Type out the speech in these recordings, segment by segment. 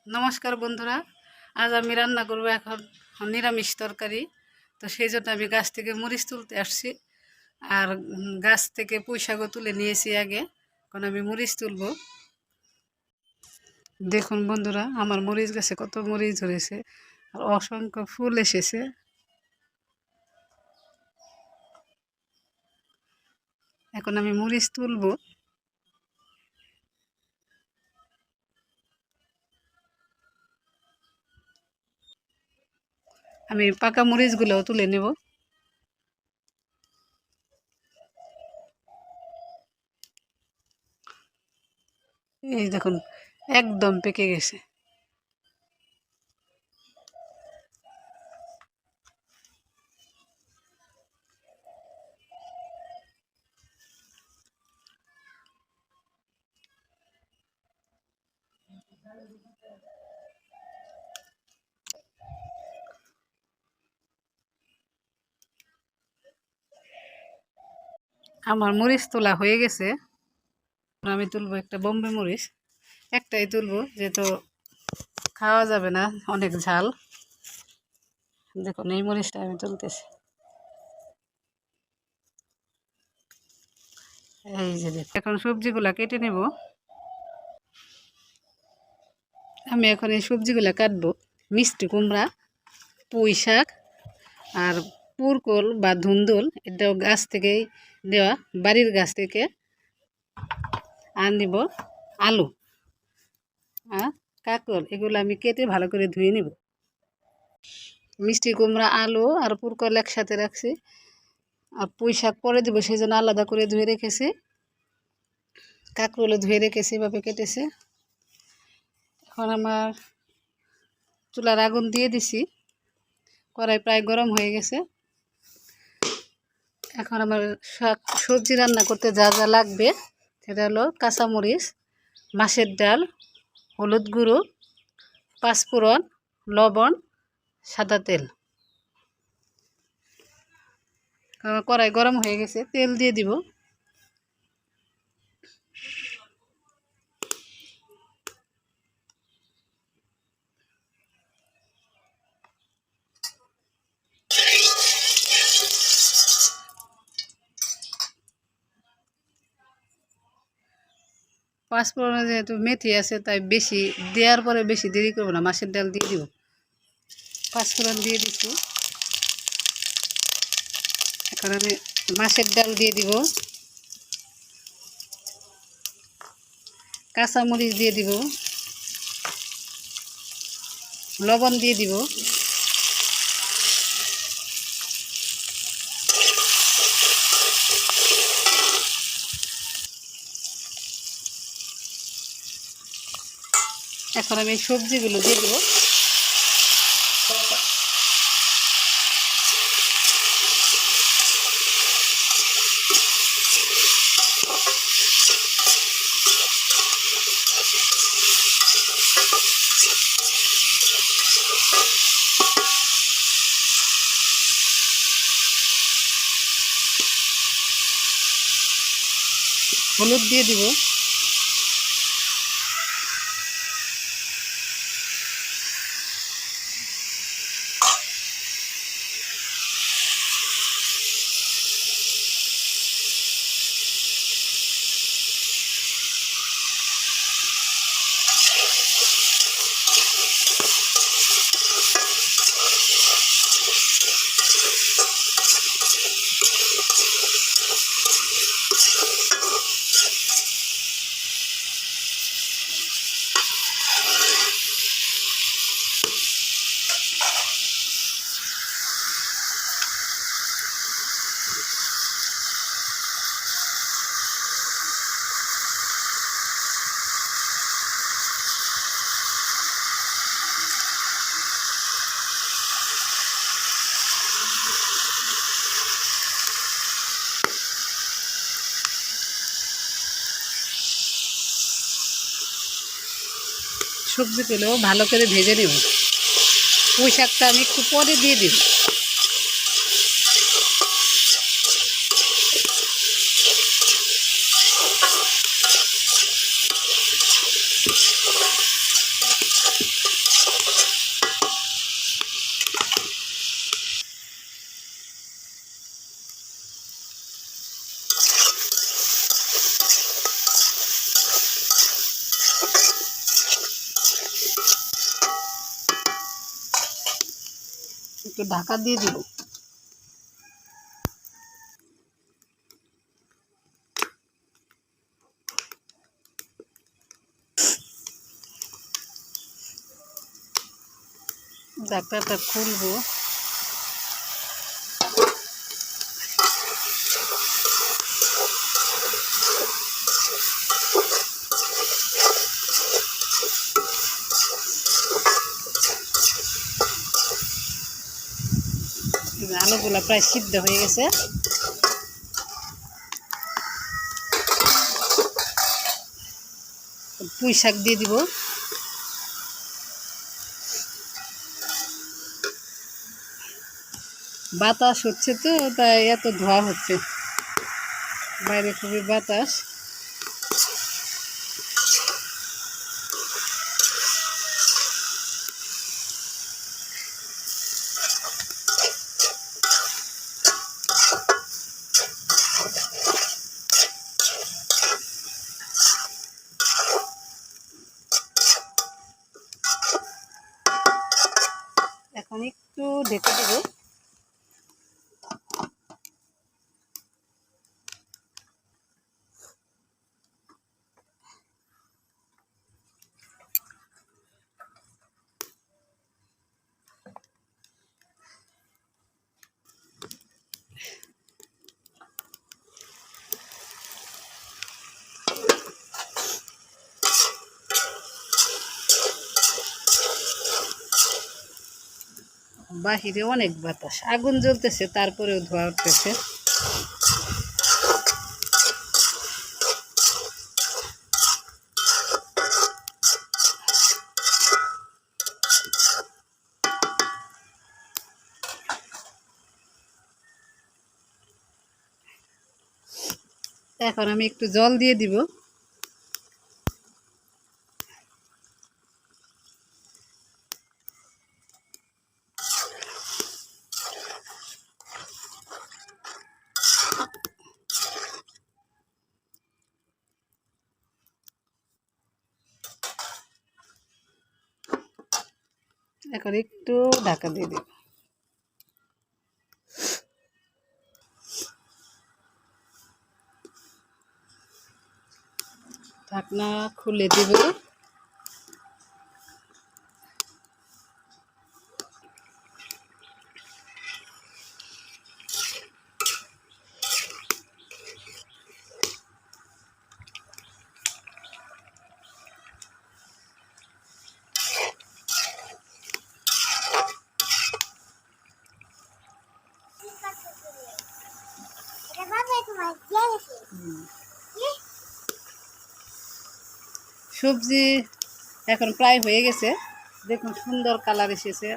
নমস্কার বন্ধুরা, আজ আমি রান্না করব এখন নিরামিষ তরকারি। তো সেই জন্য আমি গাছ থেকে মরিচ তুলতে আসছি। আর গাছ থেকে পুঁই শাকও তুলে নিয়েছি আগে। এখন আমি মরিচ তুলব। দেখুন বন্ধুরা, আমার মরিচ গাছে কত মরিচ ধরেছে আর অসংখ্য ফুল এসেছে। এখন আমি মরিচ তুলব। আমি পাকা মরিচগুলোও তুলে নেব। এই দেখুন, একদম পেকে গেছে। আমার মরিচ তোলা হয়ে গেছে। আমি তুলবো একটা বোম্বে মরিচ। একটাই তুলবো, যেহেতু খাওয়া যাবে না, অনেক ঝাল। দেখুন, এই মরিচটা আমি তুলতেছি। এই যে দেখুন, এখন সবজিগুলা কেটে নেব। আমি এখন এই সবজিগুলা কাটবো। মিষ্টি কুমড়া, পুঁই শাক আর পুরকল বা ধুন্দুল, এটাও গাছ থেকেই দেওয়া, বাড়ির গাছ থেকে। আর নিব আলু আর কাঁকরোল, এগুলো আমি কেটে ভালো করে ধুয়ে নেব। মিষ্টি কুমড়া, আলু আর পুরকল একসাথে রাখছি। আর পুঁই শাক পরে দেবো, সেই জন্য আলাদা করে ধুয়ে রেখেছি। কাঁকরোলও ধুয়ে রেখেছি, এভাবে কেটেছে। এখন আমার চুলার আগুন দিয়ে দিছি, কড়াই প্রায় গরম হয়ে গেছে। এখন আমার সবজি রান্না করতে যা যা লাগবে সেটা হলো কাঁচামরিচ, মাছের ডাল, হলুদ গুঁড়ো, পাঁচফোড়ন, লবণ, সাদা তেল। কড়াই গরম হয়ে গেছে, তেল দিয়ে দিব। পাঁচফোড়নে যেহেতু মেথি আছে, তাই বেশি দেওয়ার পরে বেশি দেরি করবো না, মাছের ডাল দিয়ে দিব। পাঁচফোড়ন দিয়ে দিচ্ছি। এখন আমি মাছের ডাল দিয়ে দিব, কাঁচামরিচ দিয়ে দিব, লবণ দিয়ে দিব। এখন আমি সবজিগুলো দিয়ে দেবো। হলুদ দিয়ে দিব। সবজিগুলো ভালো করে ভেজে নেব। পুঁই শাকটা আমি একটু পরে দিয়ে দিব। একটু ঢাকা দিয়ে দিব। ঢাকনাটা খুলবো। আলুগুলা প্রায় সিদ্ধ হয়ে গেছে। পুঁই শাক দিয়ে দিব। বাতাস হচ্ছে তো, তাই এত ধোয়া হচ্ছে, বাইরে খুবই বাতাস। এখন একটু ঢেকে দেবো। বাহিরে অনেক বাতাস, আগুন জ্বলতেছে, তারপরেও ধোঁয়া উঠতেছে। এখন আমি একটু জল দিয়ে দিব। এখন একটু ঢাকা দিয়ে দিব। ঢাকনা খুলে দিব। সবজি এখন প্রায় হয়ে গেছে, দেখুন সুন্দর কালার এসেছে।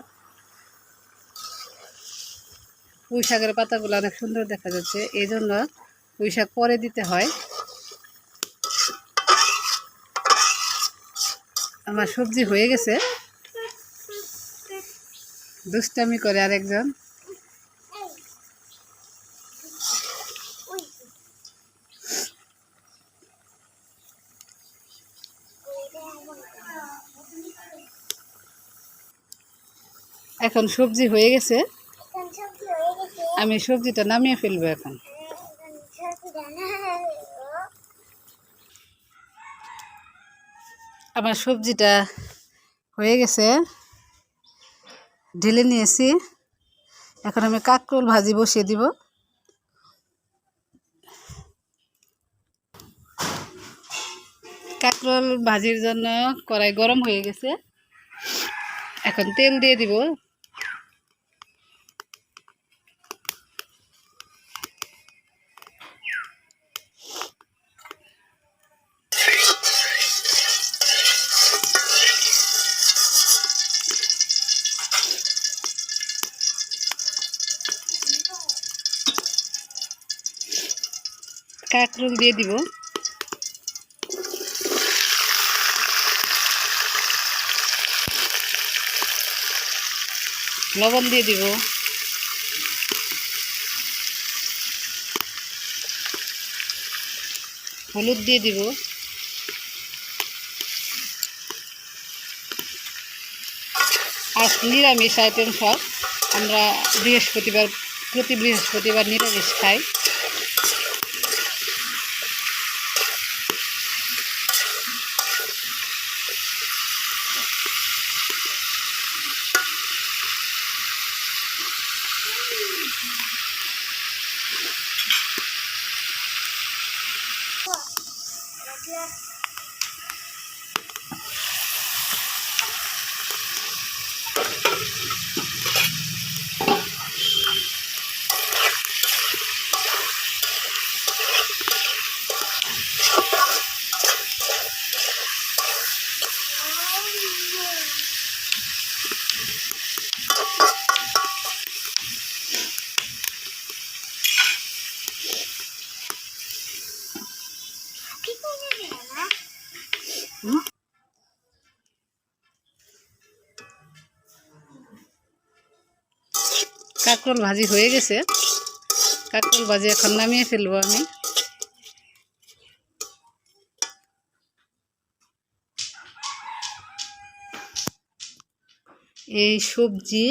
পুঁই শাকের পাতাগুলো অনেক সুন্দর দেখা যাচ্ছে, এই জন্য পুঁই শাক পরে দিতে হয়। আমার সবজি হয়ে গেছে। দুষ্টামি করে আরেকজন। এখন সবজি হয়ে গেছে, আমি সবজিটা নামিয়ে ফেলবো এখন। আমার সবজিটা হয়ে গেছে, ঢেলে নিয়েছি। এখন আমি কাঁকরোল ভাজি বসিয়ে দিব। কাঁকরোল ভাজির জন্য কড়াই গরম হয়ে গেছে, এখন তেল দিয়ে দিব। কাঁকরোল দিয়ে দিব। লবণ দিয়ে দিব। হলুদ দিয়ে দিব। আর নিরামিষ আইটেম সব আমরা প্রতি বৃহস্পতিবার নিরামিষ খাই। কাঁকরোল ভাজি হয়ে গেছে। কাঁকরোল ভাজি এখন নামিয়ে ফেলবো আমি। এই সবজি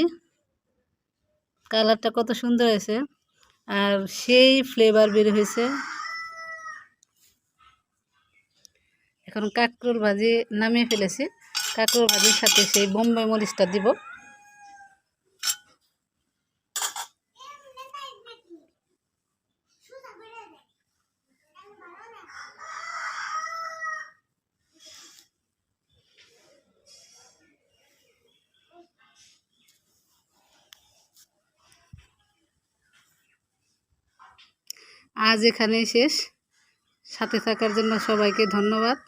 কালারটা কত সুন্দর হয়েছে, আর সেই ফ্লেভার বের হয়েছে। এখন কাঁকরোল ভাজি নামিয়ে ফেলেছি। কাঁকরোল ভাজির সাথে সেই বোম্বাই মরিচটা দিব। আজ এখানেই শেষ। সাথে থাকার জন্য সবাইকে ধন্যবাদ।